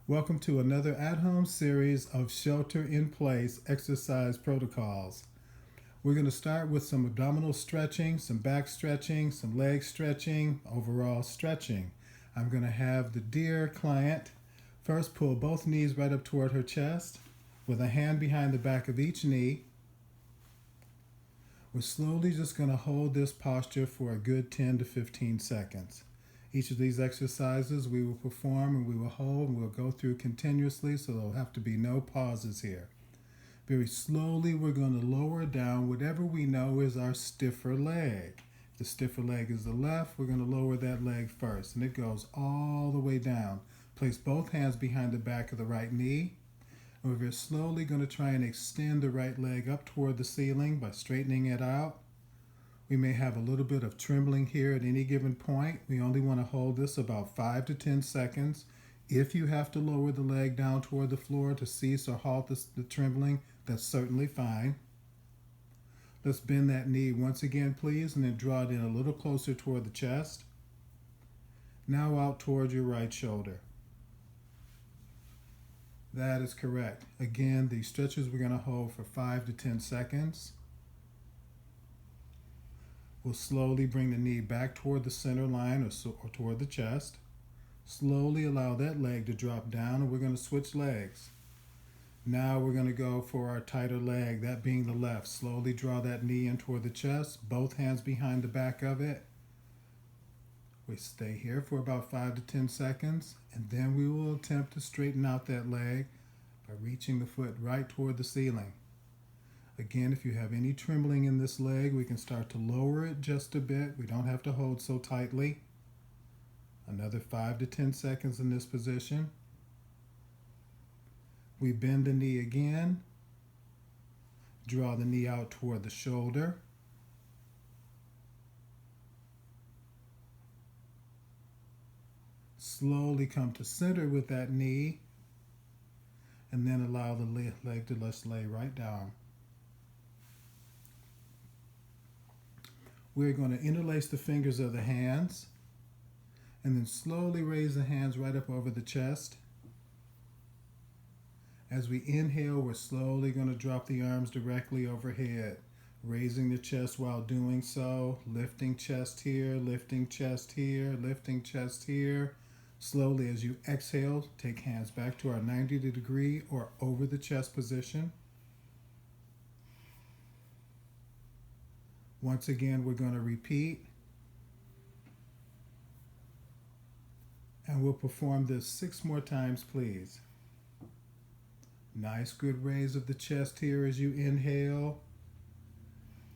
Welcome to another at-home series of shelter-in-place exercise protocols. We're going to start with some abdominal stretching, some back stretching, some leg stretching, overall stretching. I'm going to have the dear client first pull both knees right up toward her chest with a hand behind the back of each knee. We're slowly just going to hold this posture for a good 10 to 15 seconds. Each of these exercises we will perform and we will hold and we'll go through continuously, so there'll have to be no pauses here. Very slowly we're going to lower down whatever we know is our stiffer leg. If the stiffer leg is the left, we're going to lower that leg first, and it goes all the way down. Place both hands behind the back of the right knee. And we're very slowly going to try and extend the right leg up toward the ceiling by straightening it out. We may have a little bit of trembling here at any given point. We only want to hold this about 5 to 10 seconds. If you have to lower the leg down toward the floor to cease or halt the trembling, that's certainly fine. Let's bend that knee once again, please, and then draw it in a little closer toward the chest. Now out toward your right shoulder. That is correct. Again, these stretches we're going to hold for 5 to 10 seconds. We'll slowly bring the knee back toward the center line or toward the chest. Slowly allow that leg to drop down, and we're going to switch legs. Now we're going to go for our tighter leg, that being the left. Slowly draw that knee in toward the chest, both hands behind the back of it. We stay here for about 5 to 10 seconds, and then we will attempt to straighten out that leg by reaching the foot right toward the ceiling. Again, if you have any trembling in this leg, we can start to lower it just a bit. We don't have to hold so tightly. Another 5 to 10 seconds in this position. We bend the knee again. Draw the knee out toward the shoulder. Slowly come to center with that knee, and then allow the leg to just lay right down. We're going to interlace the fingers of the hands and then slowly raise the hands right up over the chest. As we inhale, we're slowly going to drop the arms directly overhead, raising the chest while doing so, lifting chest here, lifting chest here, lifting chest here. Slowly, as you exhale, take hands back to our 90-degree or over the chest position. Once again, we're going to repeat. And we'll perform this 6 more times, please. Nice, good raise of the chest here as you inhale.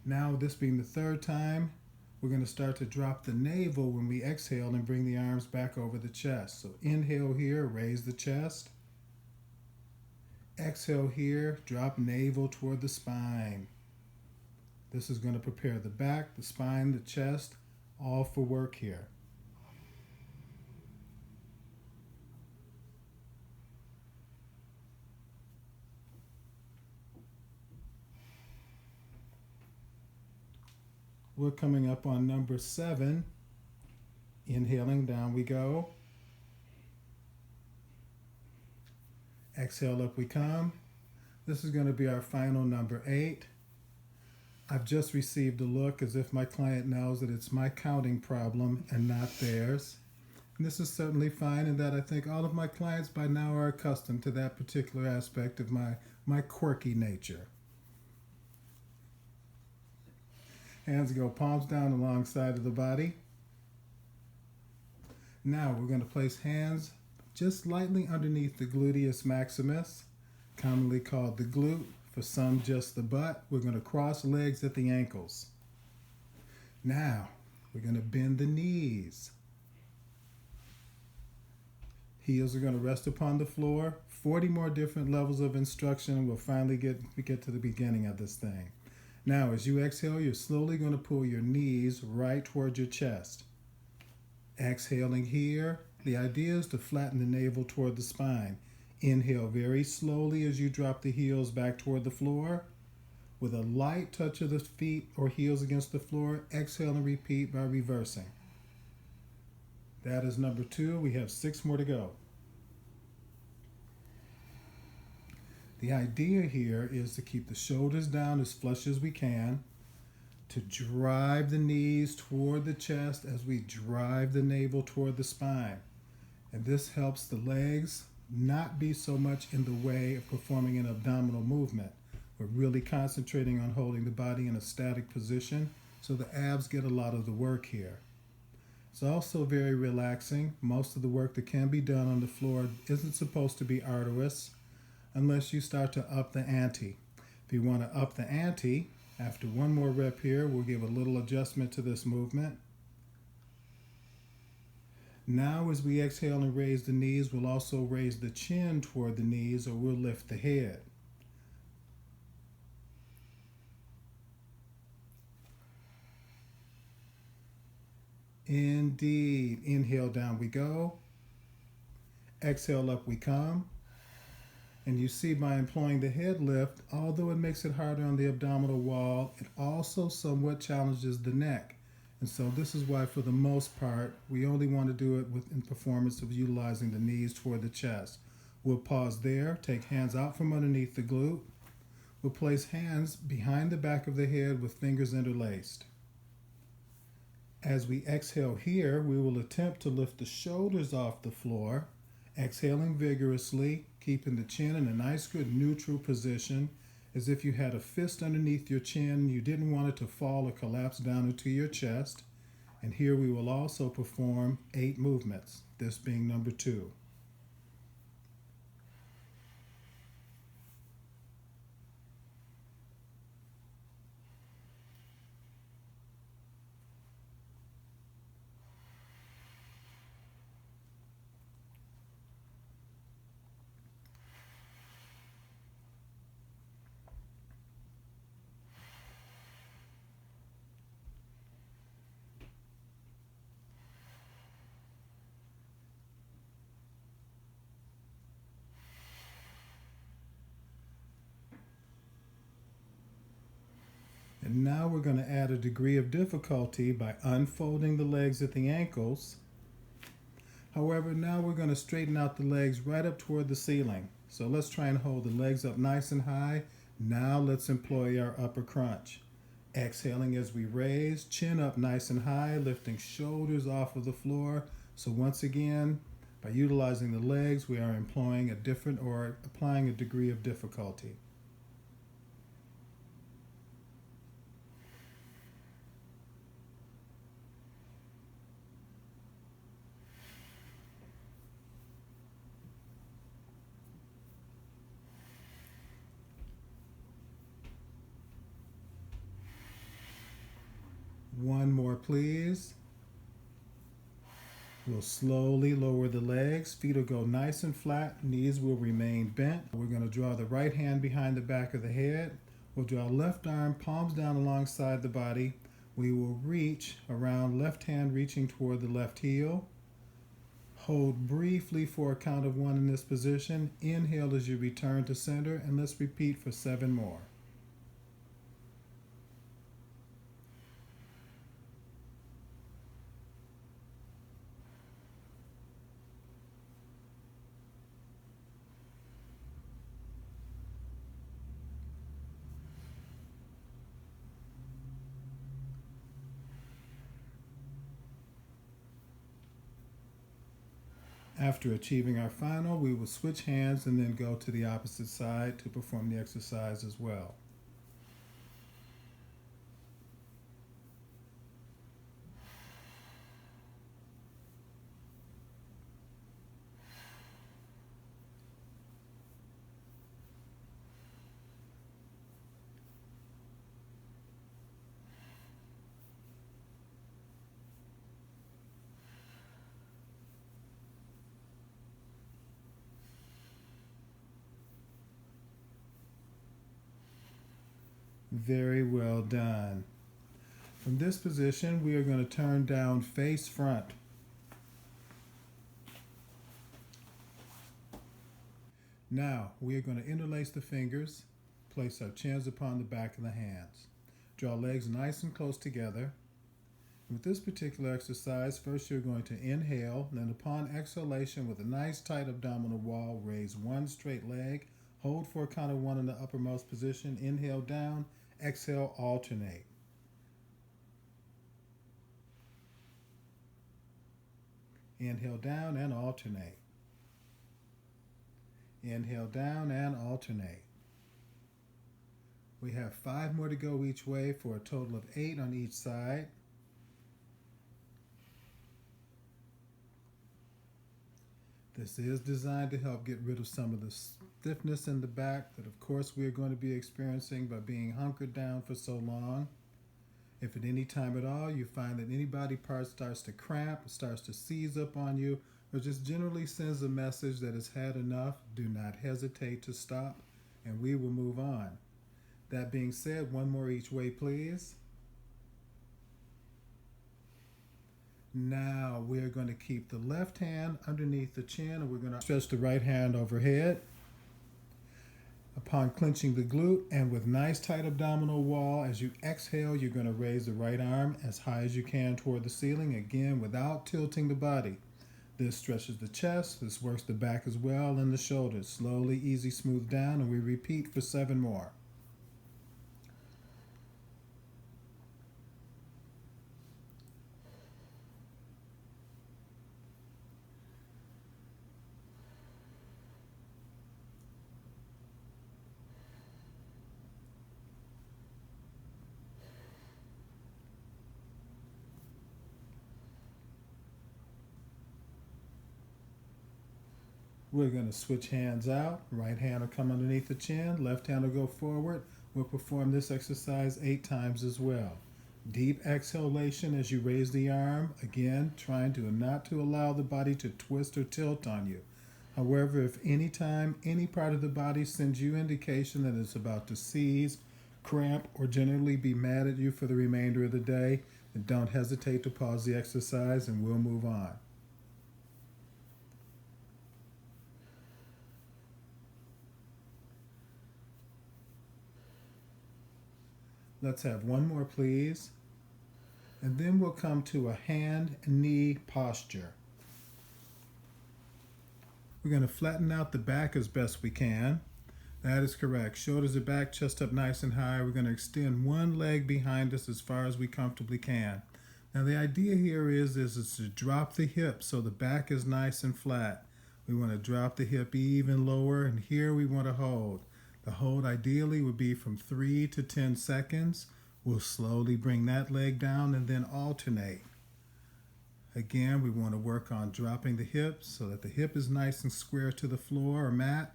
Now, this being the 3rd time, we're going to start to drop the navel when we exhale and bring the arms back over the chest. So inhale here, raise the chest. Exhale here, drop navel toward the spine. This is going to prepare the back, the spine, the chest, all for work here. We're coming up on number 7. Inhaling, down we go. Exhale, up we come. This is going to be our final number 8. I've just received a look as if my client knows that it's my counting problem and not theirs. And this is certainly fine, in that I think all of my clients by now are accustomed to that particular aspect of my quirky nature. Hands go palms down alongside of the body. Now we're going to place hands just lightly underneath the gluteus maximus, commonly called the glute. For some, just the butt. We're going to cross legs at the ankles. Now, we're going to bend the knees. Heels are going to rest upon the floor. 40 more different levels of instruction, and we'll finally get to the beginning of this thing. Now, as you exhale, you're slowly going to pull your knees right toward your chest. Exhaling here, the idea is to flatten the navel toward the spine. Inhale very slowly as you drop the heels back toward the floor. With a light touch of the feet or heels against the floor, exhale and repeat by reversing. That is number 2. We have 6 more to go. The idea here is to keep the shoulders down as flush as we can, to drive the knees toward the chest as we drive the navel toward the spine. And this helps the legs not be so much in the way of performing an abdominal movement. We're really concentrating on holding the body in a static position, so the abs get a lot of the work here. It's also very relaxing. Most of the work that can be done on the floor isn't supposed to be arduous unless you start to up the ante. If you want to up the ante, after one more rep here, we'll give a little adjustment to this movement. Now as we exhale and raise the knees, we'll also raise the chin toward the knees, or we'll lift the head. Indeed. Inhale, down we go. Exhale, up we come. And you see, by employing the head lift, although it makes it harder on the abdominal wall, it also somewhat challenges the neck. And so this is why, for the most part, we only want to do it in performance of utilizing the knees toward the chest. We'll pause there, take hands out from underneath the glute. We'll place hands behind the back of the head with fingers interlaced. As we exhale here, we will attempt to lift the shoulders off the floor, exhaling vigorously, keeping the chin in a nice, good neutral position, as if you had a fist underneath your chin. You didn't want it to fall or collapse down into your chest. And here we will also perform 8 movements, this being number 2. And now we're going to add a degree of difficulty by unfolding the legs at the ankles. However, now we're going to straighten out the legs right up toward the ceiling. So let's try and hold the legs up nice and high. Now let's employ our upper crunch. Exhaling as we raise, chin up nice and high, lifting shoulders off of the floor. So once again, by utilizing the legs, we are employing applying a degree of difficulty. One more, please. We'll slowly lower the legs. Feet will go nice and flat. Knees will remain bent. We're going to draw the right hand behind the back of the head. We'll draw left arm, palms down alongside the body. We will reach around, left hand reaching toward the left heel. Hold briefly for a count of 1 in this position. Inhale as you return to center, and let's repeat for 7 more. After achieving our final, we will switch hands and then go to the opposite side to perform the exercise as well. Very well done. From this position, we are going to turn down face front. Now, we are going to interlace the fingers, place our chins upon the back of the hands. Draw legs nice and close together. With this particular exercise, first you're going to inhale, then upon exhalation with a nice tight abdominal wall, raise one straight leg, Hold for a count of 1 in the uppermost position. Inhale down, exhale, alternate. Inhale down and alternate. Inhale down and alternate. We have 5 more to go each way for a total of 8 on each side. This is designed to help get rid of some of the stiffness in the back that, of course, we're going to be experiencing by being hunkered down for so long. If at any time at all you find that any body part starts to cramp, starts to seize up on you, or just generally sends a message that it's had enough, do not hesitate to stop, and we will move on. That being said, 1 more each way, please. Now we're going to keep the left hand underneath the chin, and we're going to stretch the right hand overhead. Upon clenching the glute and with nice tight abdominal wall, as you exhale, you're going to raise the right arm as high as you can toward the ceiling, again without tilting the body. This stretches the chest, this works the back as well, and the shoulders. Slowly, easy, smooth down, and we repeat for 7 more. We're going to switch hands out. Right hand will come underneath the chin. Left hand will go forward. We'll perform this exercise 8 times as well. Deep exhalation as you raise the arm. Again, trying to not to allow the body to twist or tilt on you. However, if any time any part of the body sends you indication that it's about to seize, cramp, or generally be mad at you for the remainder of the day, then don't hesitate to pause the exercise and we'll move on. Let's have 1 more, please. And then we'll come to a hand-knee posture. We're going to flatten out the back as best we can. That is correct. Shoulders are back, chest up nice and high. We're going to extend one leg behind us as far as we comfortably can. Now the idea here is to drop the hip so the back is nice and flat. We want to drop the hip even lower, and here we want to hold. The hold ideally would be from 3 to 10 seconds. We'll slowly bring that leg down and then alternate. Again, we want to work on dropping the hip so that the hip is nice and square to the floor or mat.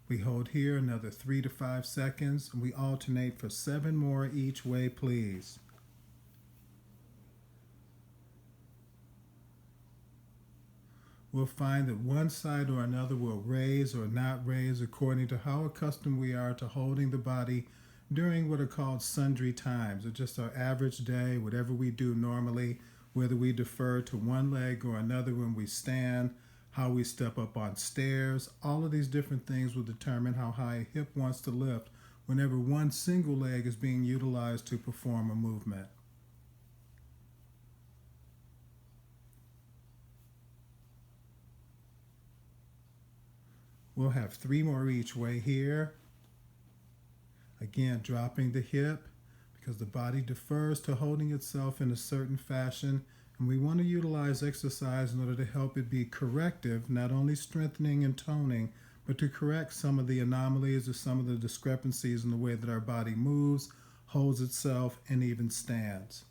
We hold here another 3 to 5 seconds, and we alternate for 7 more each way, please. We'll find that one side or another will raise or not raise according to how accustomed we are to holding the body during what are called sundry times, or just our average day, whatever we do normally, whether we defer to one leg or another when we stand, how we step up on stairs. All of these different things will determine how high a hip wants to lift whenever one single leg is being utilized to perform a movement. We'll have 3 more each way here. Again, dropping the hip because the body defers to holding itself in a certain fashion, and we want to utilize exercise in order to help it be corrective, not only strengthening and toning, but to correct some of the anomalies or some of the discrepancies in the way that our body moves, holds itself, and even stands.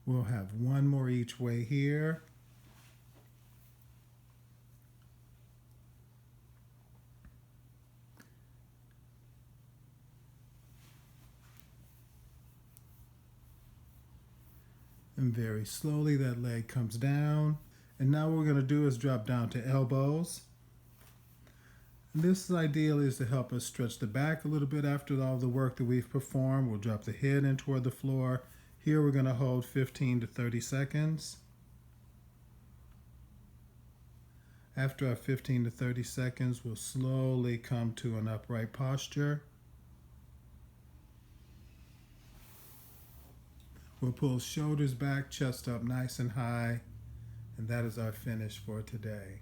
We'll have 1 more each way here. And very slowly that leg comes down. And now what we're going to do is drop down to elbows. And this ideal is to help us stretch the back a little bit after all the work that we've performed. We'll drop the head in toward the floor. Here we're going to hold 15 to 30 seconds. After our 15 to 30 seconds, we'll slowly come to an upright posture. We'll pull shoulders back, chest up nice and high, and that is our finish for today.